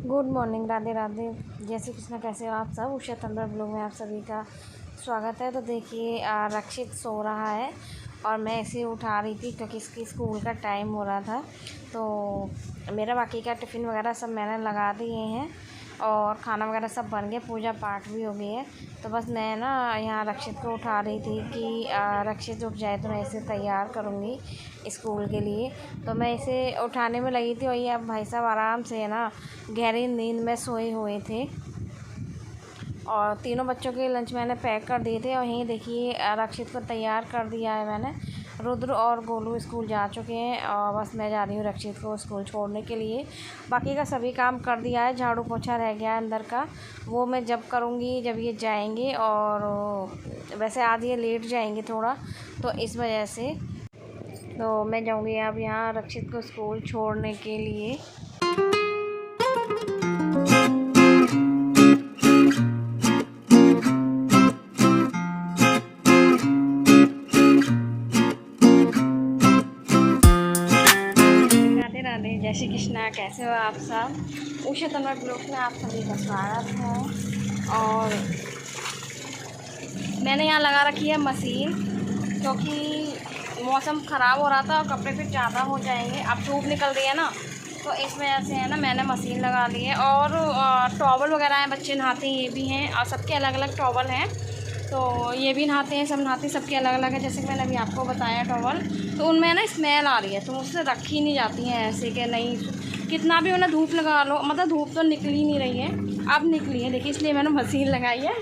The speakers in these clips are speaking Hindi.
Good morning, Radhe Radhe. जय श्री कृष्ण। कैसे हो आप सब? उषा तंत्र ब्लॉग में आप सभी का स्वागत है। तो देखिए, रक्षित सो रहा है और मैं इसे उठा रही थी क्योंकि इसकी स्कूल का टाइम हो रहा था। तो मेरा बाकी का टिफ़िन वगैरह सब मैंने लगा दिए हैं और खाना वगैरह सब बन गया, पूजा पाठ भी हो गई है। तो बस मैं ना यहाँ रक्षित को उठा रही थी कि रक्षित उठ जाए तो मैं इसे तैयार करूँगी स्कूल के लिए। तो मैं इसे उठाने में लगी थी और ये अब भाई साहब आराम से ना गहरी नींद में सोए हुए थे। और तीनों बच्चों के लंच मैंने पैक कर दिए थे और यहीं देखिए रक्षित को तैयार कर दिया है मैंने। रुद्र और गोलू स्कूल जा चुके हैं और बस मैं जा रही हूँ रक्षित को स्कूल छोड़ने के लिए। बाकी का सभी काम कर दिया है, झाड़ू पोछा रह गया है अंदर का, वो मैं जब करूँगी जब ये जाएंगे। और वैसे आज ये लेट जाएंगे थोड़ा, तो इस वजह से तो मैं जाऊँगी अब यहाँ रक्षित को स्कूल छोड़ने के लिए। जय श्री कृष्णा। कैसे हो आप सब? उषा तंत्र ब्लॉग में आप सभी का स्वागत है। और मैंने यहाँ लगा रखी है मशीन, क्योंकि मौसम ख़राब हो रहा था और कपड़े फिर ज़्यादा हो जाएंगे। अब धूप निकल रही है ना, तो इस वजह से है ना मैंने मशीन लगा ली है। और टॉवल वगैरह हैं, बच्चे नहाते हैं, ये भी हैं और सबके अलग अलग टॉवल हैं। तो ये भी नहाते हैं, सब नहाते हैं, सबके अलग अलग है। जैसे कि मैंने अभी आपको बताया टॉवल, तो उनमें ना स्मेल आ रही है, तो मुझसे रखी नहीं जाती हैं ऐसे कि नहीं, कितना भी उन्हें धूप लगा लो, मतलब धूप तो निकली नहीं रही है। अब निकली है देखिए, इसलिए मैंने मशीन लगाई है।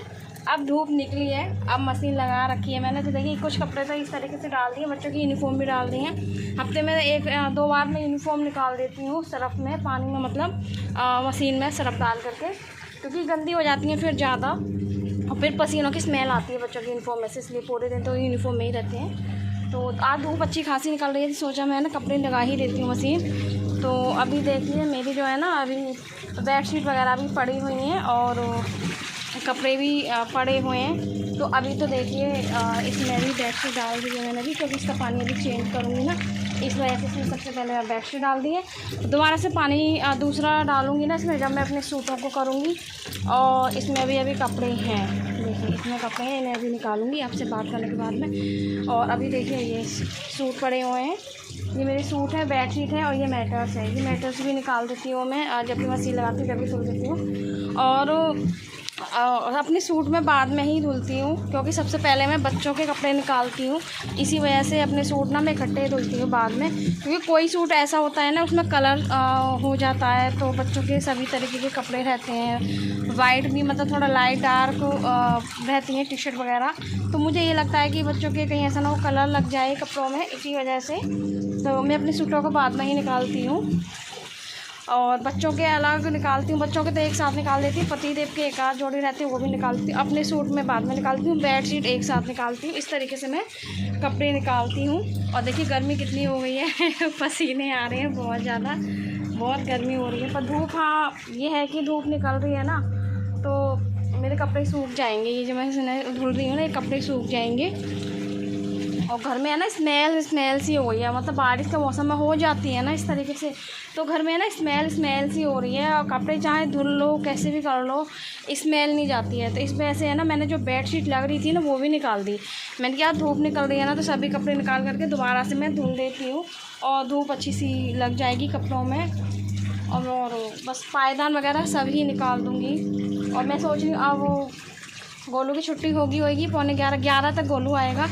अब धूप निकली है, अब मशीन लगा रखी है मैंने। तो देखिए कुछ कपड़े तो इस तरीके से डाल दिए, बच्चों की यूनिफॉर्म भी डाल दी हैं। हफ्ते में 1-2 बार मैं यूनिफॉर्म निकाल देती हूँ सर्फ़ में, पानी में, मतलब मशीन में सर्फ़ डाल करके, क्योंकि गंदी हो जाती हैं फिर ज़्यादा और फिर पसीनों की स्मेल आती है बच्चों की यूनिफॉर्म में से, इसलिए पूरे दिन तो यूनिफॉर्म में ही रहते हैं। तो आज धूप अच्छी खासी निकल रही है, सोचा मैं ना कपड़े लगा ही देती हूँ मशीन। तो अभी देखिए मेरी जो है ना, अभी बेडशीट वगैरह भी पड़ी हुई हैं और कपड़े भी पड़े हुए हैं। तो अभी तो देखिए इसमें भी बेडशीट डाल दी है मैंने भी, क्योंकि इसका पानी अभी चेंज करूँगी ना, इस वजह से इसमें सबसे पहले मैं बेडशीट डाल दी है। दोबारा से पानी दूसरा डालूँगी ना इसमें, जब मैं अपने सूटों को करूँगी। और इसमें अभी कपड़े हैं, देखिए इसमें कपड़े हैं, इन्हें अभी निकालूंगी आपसे बात करने के बाद में। और अभी देखिए ये सूट पड़े हुए हैं, ये मेरे सूट है, बेडशीट है और ये मैटर्स है। ये मैटर्स भी निकाल देती हूँ मैं, जब भी मशीन लगाती हूँ जब भी धुल देती हूँ। और अपने सूट में बाद में ही धुलती हूँ, क्योंकि सबसे पहले मैं बच्चों के कपड़े निकालती हूँ। इसी वजह से अपने सूट ना मैं इकट्ठे धुलती हूँ बाद में, क्योंकि कोई सूट ऐसा होता है ना उसमें कलर हो जाता है। तो बच्चों के सभी तरीके के कपड़े रहते हैं, वाइट भी, मतलब थोड़ा लाइट डार्क रहती हैं टी शर्ट वगैरह। तो मुझे ये लगता है कि बच्चों के कहीं ऐसा ना हो कलर लग जाए कपड़ों में, इसी वजह से तो मैं अपने सूटों को बाद में ही निकालती हूँ। और बच्चों के अलग निकालती हूँ, बच्चों के तो एक साथ निकाल देती हूँ, पतिदेव के एक आध जोड़ी रहती है वो भी निकालती हूँ, अपने सूट में बाद में निकालती हूँ, बेडशीट एक साथ निकालती हूँ। इस तरीके से मैं कपड़े निकालती हूँ। और देखिए गर्मी कितनी हो गई है पसीने आ रहे हैं बहुत ज़्यादा, बहुत गर्मी हो रही है। पर धूप, हाँ ये है कि धूप निकल रही है ना, तो मेरे कपड़े सूख जाएंगे। ये जो मैं धुल रही हूँ ना, ये कपड़े सूख जाएंगे। और घर में है ना स्मेल सी हो गई है, मतलब बारिश का मौसम में हो जाती है ना इस तरीके से, तो घर में है ना स्मेल सी हो रही है। और कपड़े चाहे धुल लो कैसे भी कर लो, स्मेल नहीं जाती है। तो इस वजह से है ना मैंने जो बेडशीट लग रही थी ना वो भी निकाल दी। मैंने कहा धूप निकल रही है ना, तो सभी कपड़े निकाल करके दोबारा से मैं धुल देती हूँ और धूप अच्छी सी लग जाएगी कपड़ों में। और बस पायदान वगैरह सभी निकाल दूँगी। और मैं सोच रही हूँ अब गोलू की छुट्टी होगी 11:30 तक गोलू आएगा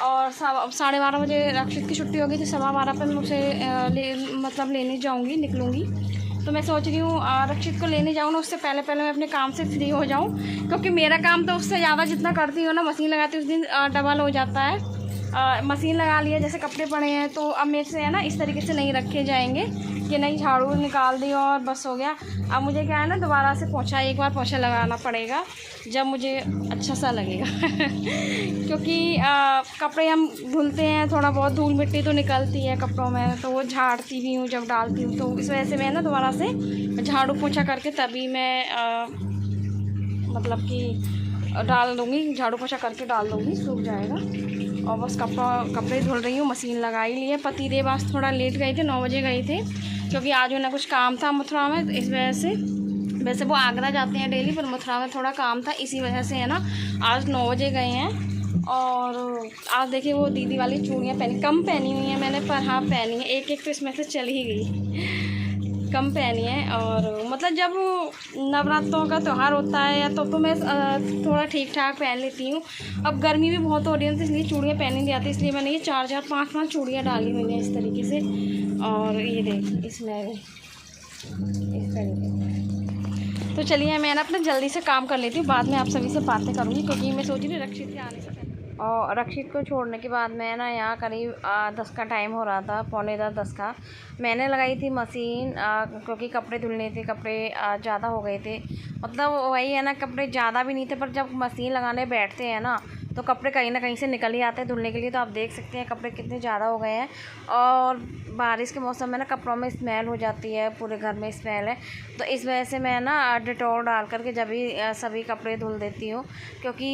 और 12:30 बजे रक्षित की छुट्टी होगी, तो 12:15 पर मैं उसे लेने जाऊंगी, निकलूँगी। तो मैं सोच रही हूँ रक्षित को लेने जाऊँ ना, उससे पहले मैं अपने काम से फ्री हो जाऊँ, क्योंकि मेरा काम तो उससे ज़्यादा जितना करती हूँ ना मशीन लगाती हूँ उस दिन डबल हो जाता है। मशीन लगा लिया, जैसे कपड़े पड़े हैं तो अब मेरे से है ना इस तरीके से नहीं रखे जाएंगे कि नहीं झाड़ू निकाल दी और बस हो गया। अब मुझे क्या है ना दोबारा से एक बार पोछा लगाना पड़ेगा जब मुझे अच्छा सा लगेगा क्योंकि कपड़े हम धुलते हैं, थोड़ा बहुत धूल मिट्टी तो निकलती है कपड़ों में, तो वो झाड़ती भी हूँ जब डालती हूँ। तो इस वजह से मैं ना दोबारा से झाड़ू पोछा करके तभी मैं मतलब कि डाल दूँगी, झाड़ू पोछा करके डाल दूँगी, सूख जाएगा। और बस कपड़े धुल रही हूँ, मशीन लगा ही ली है। पतिदेव आज थोड़ा लेट गए थे, 9 बजे गए थे, क्योंकि आज उन्हें कुछ काम था मथुरा में, इस वजह से। वैसे वो आगरा जाते हैं डेली, पर मथुरा में थोड़ा काम था, इसी वजह से है ना आज 9 बजे गए हैं। और आज देखिए वो दीदी वाली चूड़ियाँ पहनी, कम पहनी हुई हैं मैंने, पर हाँ पहनी है, एक तो इसमें से चल ही गई, कम पहनी है। और मतलब जब नवरात्रों का त्यौहार होता है या तो मैं थोड़ा ठीक ठाक पहन लेती हूँ। अब गर्मी भी बहुत हो रही है तो इसलिए चूड़ियाँ पहनी नहीं आती, इसलिए मैंने ये 4-4 5-5 चूड़ियाँ डाली हुई हैं इस तरीके से। और ये देखिए इसमें इस तरीके से। तो चलिए मैं ना अपना जल्दी से काम कर लेती हूँ, बाद में आप सभी से बातें करूँगी, क्योंकि मैं सोच रही हूँ रक्षित के आने से पहले। और रक्षित को छोड़ने के बाद मैं ना यहाँ करीब 10 का टाइम हो रहा था, 9:45 का। मैंने लगाई थी मशीन, क्योंकि कपड़े धुलने थे, कपड़े ज़्यादा हो गए थे। मतलब वही है ना, कपड़े ज़्यादा भी नहीं थे, पर जब मशीन लगाने बैठते हैं ना तो कपड़े कहीं ना कहीं से निकल ही आते हैं धुलने के लिए। तो आप देख सकते हैं कपड़े कितने ज़्यादा हो गए हैं। और बारिश के मौसम में ना कपड़ों में स्मेल हो जाती है, पूरे घर में स्मेल है। तो इस वजह से मैं ना डिटॉल डाल करके जब भी सभी कपड़े धुल देती हूँ, क्योंकि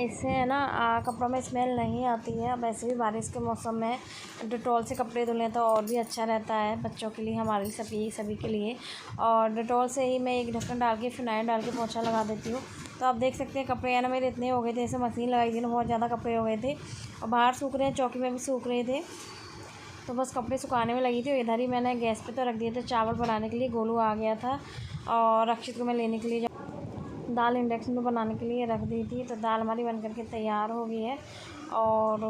इससे है ना कपड़ों में स्मेल नहीं आती है। वैसे भी बारिश के मौसम में डिटॉल से कपड़े धुलें तो और भी अच्छा रहता है, बच्चों के लिए, हमारे लिए, सभी के लिए। और डिटॉल से ही मैं एक ढक्कन डाल के फिनाइल डाल के पोंछा लगा देती हूँ। तो आप देख सकते हैं कपड़े है ना मेरे इतने हो गए थे, ऐसे मशीन लगाई थी ना, बहुत ज़्यादा कपड़े हो गए थे। और बाहर सूख रहे हैं, चौकी में भी सूख रहे थे, तो बस कपड़े सुखाने में लगी थी। और इधर ही मैंने गैस पे तो रख दिए थे चावल बनाने के लिए, गोलू आ गया था और रक्षित को मैं लेने के लिए दाल इंडक्शन में बनाने के लिए रख दी थी। तो दाल हमारी बन करके तैयार हो गई है। और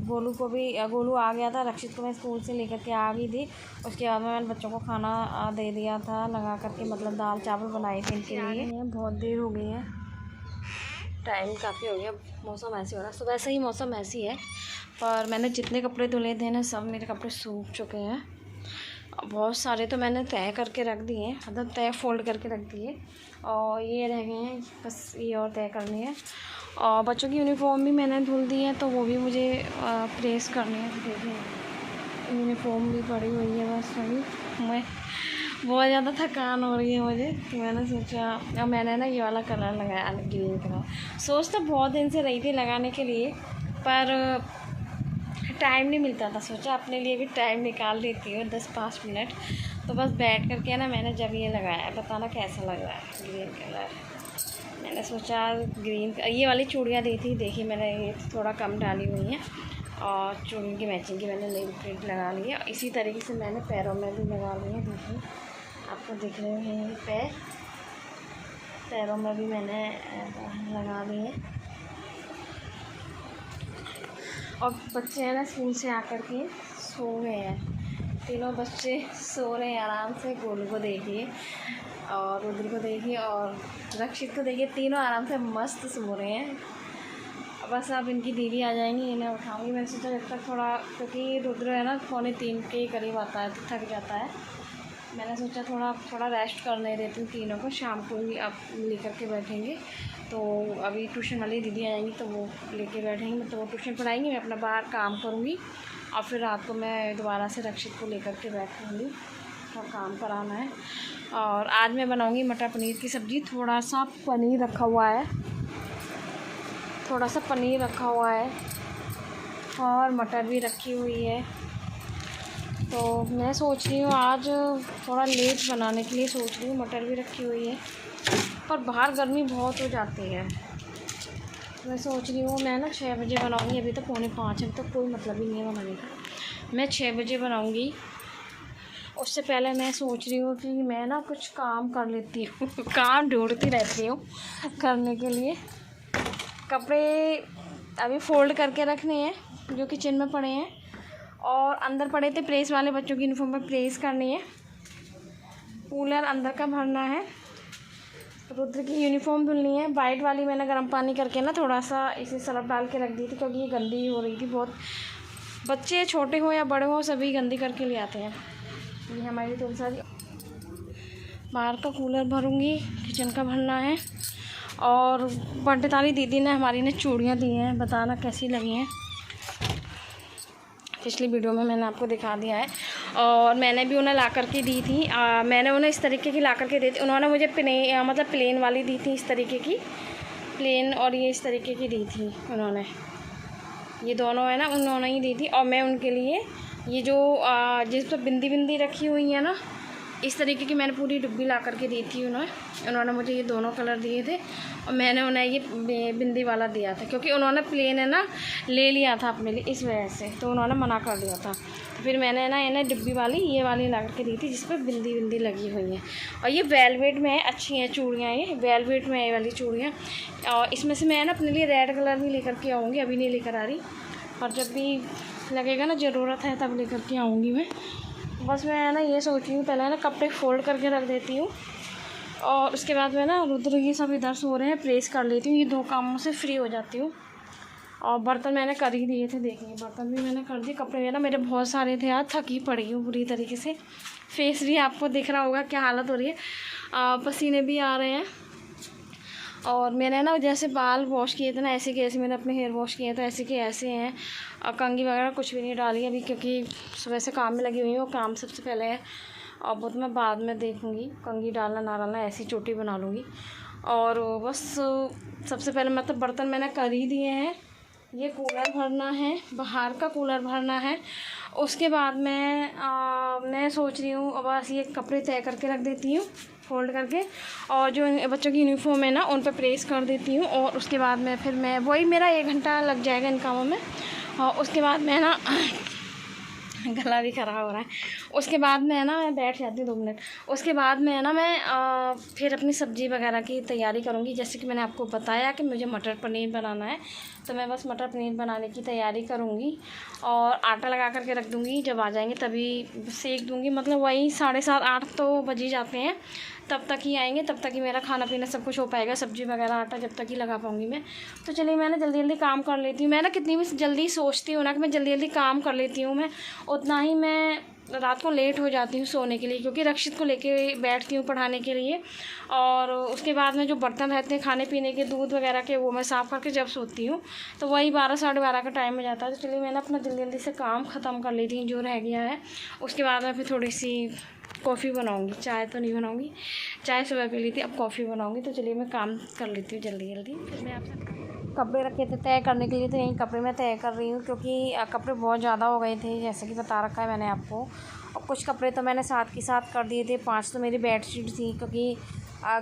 गोलू आ गया था, रक्षित को मैं स्कूल से लेकर के आ गई थी। उसके बाद में मैंने बच्चों को खाना दे दिया था लगा करके, मतलब दाल चावल बनाए थे इनके लिए। बहुत देर हो गई है, टाइम काफ़ी हो गया, मौसम ऐसे हो रहा है, सुबह से ही मौसम ऐसी है। पर मैंने जितने कपड़े धुले थे ना, सब मेरे कपड़े सूख चुके हैं। बहुत सारे तो मैंने तय करके रख दिए, मतलब तय फोल्ड करके रख दिए, और ये रह गए हैं, बस ये और तय करनी है। और बच्चों की यूनिफॉर्म भी मैंने धुल दी है, तो वो भी मुझे प्रेस करनी है। देखिए यूनिफॉर्म भी पड़ी हुई है, बस अभी मैं बहुत ज़्यादा थकान हो रही है मुझे, तो मैंने सोचा, अब मैंने ना ये वाला कलर लगाया, ग्रीन कलर। सोच तो बहुत दिन से रही थी लगाने के लिए, पर टाइम नहीं मिलता था। सोचा अपने लिए भी टाइम निकाल लेती हूँ 10-5 मिनट। तो बस बैठ करके ना मैंने जब ये लगाया, बताना कैसा लग रहा है ग्रीन कलर। मैंने सोचा ग्रीन, ये वाली चूड़ियाँ दी थी, देखिए मैंने ये थोड़ा कम डाली हुई हैं, और चूड़ी की मैचिंग की मैंने नेल प्रिंट लगा ली है। इसी तरीके से मैंने पैरों में भी लगा ली है, देखिए आपको दिख रहे हैं पैरों में भी मैंने लगा ली है। और बच्चे हैं ना स्कूल से आकर के सो गए हैं, तीनों बच्चे सो रहे हैं आराम से। गोलू को देखिए और रुद्र को देखिए और रक्षित को देखिए, तीनों आराम से मस्त सो रहे हैं। बस अब इनकी दीदी आ जाएंगी, इन्हें उठाऊंगी। मैंने सोचा जब तक थोड़ा, क्योंकि रुद्र है ना 2:45 के करीब आता है तो थक जाता है, मैंने सोचा थोड़ा रेस्ट करने देती हूँ तीनों को, शाम को ही अब लेकर के बैठेंगे। तो अभी ट्यूशन वाली दीदी आएंगी तो वो लेके बैठेंगे, तो वो ट्यूशन पढ़ाएंगी, मैं अपना बाहर काम करूँगी, और फिर रात को मैं दोबारा से रक्षित को लेकर के बैठूँगी, और काम कराना है। और आज मैं बनाऊँगी मटर पनीर की सब्ज़ी। थोड़ा सा पनीर रखा हुआ है, और मटर भी रखी हुई है। तो मैं सोच रही हूँ आज थोड़ा लेट बनाने के लिए सोच रही हूँ, मटर भी रखी हुई है, पर बाहर गर्मी बहुत हो जाती है। मैं सोच रही हूँ मैं ना 6 बजे बनाऊँगी, अभी तो 4:45 है, तो कोई मतलब ही नहीं है बनाने का। मैं 6 बजे बनाऊँगी, उससे पहले मैं सोच रही हूँ कि मैं ना कुछ काम कर लेती हूँ काम ढूंढती रहती हूँ करने के लिए। कपड़े अभी फोल्ड करके रखने हैं जो किचन में पड़े हैं, और अंदर पड़े थे प्रेस वाले, बच्चों की यूनिफॉर्म में प्रेस करनी है। कूलर अंदर का भरना है, रुद्र की यूनिफॉर्म धुलनी है। वाइट वाली मैंने गर्म पानी करके ना थोड़ा सा इसे सरफ डाल के रख दी थी, क्योंकि ये गंदी हो रही थी बहुत। बच्चे छोटे हो या बड़े हो सभी गंदी करके ले आते हैं। ये हमारी थोड़ी सारी बाहर का कूलर भरूँगी, किचन का भरना है। और पंडित वाली दीदी ने हमारी ने चूड़ियाँ दी हैं, बताना कैसी लगी हैं। पिछली वीडियो में मैंने आपको दिखा दिया है, और मैंने भी उन्हें ला करके दी थी। मैंने उन्हें इस तरीके की ला करके दी थी, उन्होंने मुझे मतलब प्लेन वाली दी थी, इस तरीके की प्लेन, और ये इस तरीके की दी थी उन्होंने। ये दोनों है ना उन्होंने ही दी थी, और मैं उनके लिए ये जो जिस पर बिंदी बिंदी रखी हुई है ना, इस तरीके की मैंने पूरी डिब्बी ला करके दी थी। उन्होंने मुझे ये दोनों कलर दिए थे और मैंने उन्हें ये बिंदी वाला दिया था, क्योंकि उन्होंने प्लेन है ना ले लिया था अपने लिए, इस वजह से तो उन्होंने मना कर दिया था। तो फिर मैंने ना इन्हें डिब्बी वाली ये वाली ला करके दी थी, जिस पर बिंदी बिंदी लगी हुई हैं। और ये वेलवेट में है, अच्छी हैं चूड़ियाँ, ये वेलवेट में है ये वाली चूड़ियाँ। और इसमें से मैं ना अपने लिए रेड कलर भी लेकर के आऊँगी, अभी नहीं लेकर आ रही, और जब भी लगेगा ना ज़रूरत है तब लेकर के आऊँगी मैं। बस मैं ना ये सोच रही हूँ, पहले ना कपड़े फोल्ड करके रख देती हूँ, और उसके बाद मैं ना रुद्र ये सब इधर सो रहे हैं, प्रेस कर लेती हूँ, ये 2 कामों से फ्री हो जाती हूँ। और बर्तन मैंने कर ही दिए थे, देखिए बर्तन भी मैंने कर दिए। कपड़े ना मेरे बहुत सारे थे, आज थकी पड़ी हूँ पूरी तरीके से। फेस भी आपको दिख रहा होगा क्या हालत हो रही है, पसीने भी आ रहे हैं। और मैंने ना जैसे बाल वॉश किए थे ना, ऐसे के ऐसे मैंने अपने हेयर वॉश किए थे, ऐसे के ऐसे हैं। कंघी वगैरह कुछ भी नहीं डाली अभी, क्योंकि सुबह से काम में लगी हुई हूँ, काम सबसे पहले है। और वो तो मैं बाद में देखूँगी, कंघी डालना ना डालना, ऐसी चोटी बना लूँगी। और बस सबसे पहले मतलब बर्तन मैंने कर ही दिए हैं। ये कूलर भरना है, बाहर का कूलर भरना है। उसके बाद मैं सोच रही हूँ बस ये कपड़े तय करके रख देती हूँ फोल्ड करके, और जो बच्चों की यूनिफॉर्म है ना उन पर प्रेस कर देती हूँ। और उसके बाद में फिर मैं वही मेरा 1 घंटा लग जाएगा इन कामों में। और उसके बाद मैं ना गला भी ख़राब हो रहा है। उसके बाद मैं ना मैं बैठ जाती हूँ 2 मिनट। उसके बाद मैं ना मैं फिर अपनी सब्ज़ी वगैरह की तैयारी करूँगी। जैसे कि मैंने आपको बताया कि मुझे मटर पनीर बनाना है, तो मैं बस मटर पनीर बनाने की तैयारी करूँगी और आटा लगा करके रख दूँगी। जब आ जाएंगे तभी सेक दूँगी, मतलब वही 7:30 8 तो बज ही जाते हैं, तब तक ही आएंगे, तब तक ही मेरा खाना पीना सब कुछ हो पाएगा। सब्ज़ी वगैरह आटा जब तक ही लगा पाऊँगी मैं। तो चलिए मैं ना जल्दी जल्दी काम कर लेती हूँ। मैं ना कितनी भी जल्दी सोचती हूँ ना कि मैं जल्दी जल्दी काम कर लेती हूँ, मैं उतना ही मैं रात को लेट हो जाती हूँ सोने के लिए, क्योंकि रक्षित को लेके बैठती हूँ पढ़ाने के लिए। और उसके बाद में जो बर्तन रहते हैं खाने पीने के, दूध वगैरह के, वो मैं साफ़ करके जब सोती हूँ तो वही 12 साढ़े 12 का टाइम हो जाता है। तो चलिए मैं ना अपना जल्दी जल्दी से काम ख़त्म कर लेती हूँ जो रह गया है। उसके बाद मैं फिर थोड़ी सी कॉफ़ी बनाऊँगी, चाय तो नहीं बनाऊँगी, चाय सुबह पी ली थी, अब कॉफ़ी बनाऊँगी। तो चलिए मैं काम कर लेती हूँ जल्दी जल्दी, फिर मैं आपसे। कपड़े रखे थे तय करने के लिए, तो यही कपड़े मैं तय कर रही हूँ, क्योंकि कपड़े बहुत ज़्यादा हो गए थे जैसे कि बता रखा है मैंने आपको। और कुछ कपड़े तो मैंने साथ के साथ कर दिए थे। 5 तो मेरी बेडशीट थी, क्योंकि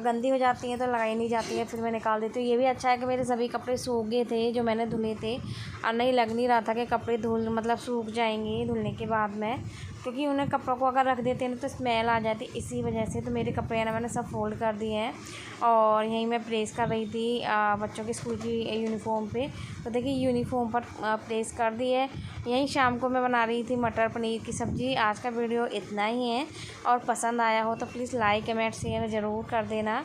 गंदी हो जाती हैं तो लगाई नहीं जाती है, फिर मैं निकाल देती हूँ। ये भी अच्छा है कि मेरे सभी कपड़े सूख गए थे जो मैंने धुले थे, और नहीं लग नहीं रहा था कि कपड़े मतलब सूख जाएंगे धुलने के बाद में, क्योंकि उन्हें कपड़ों को अगर रख देते हैं तो स्मेल आ जाती, इसी वजह से। तो मेरे कपड़े ना मैंने सब फोल्ड कर दिए हैं, और यहीं मैं प्रेस कर रही थी बच्चों की स्कूल की यूनिफॉर्म पे। तो देखिए यूनिफॉर्म पर प्रेस कर दी है। यहीं शाम को मैं बना रही थी मटर पनीर की सब्ज़ी। आज का वीडियो इतना ही है, और पसंद आया हो तो प्लीज़ लाइक कमेंट शेयर ज़रूर कर देना।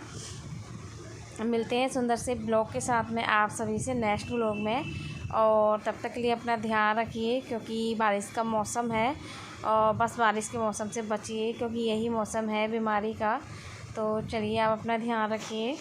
मिलते हैं सुंदर से ब्लॉग के साथ में आप सभी से नेक्स्ट ब्लॉग में, और तब तक के लिए अपना ध्यान रखिए, क्योंकि बारिश का मौसम है, और बस बारिश के मौसम से बचिए, क्योंकि यही मौसम है बीमारी का। तो चलिए आप अपना ध्यान रखिए।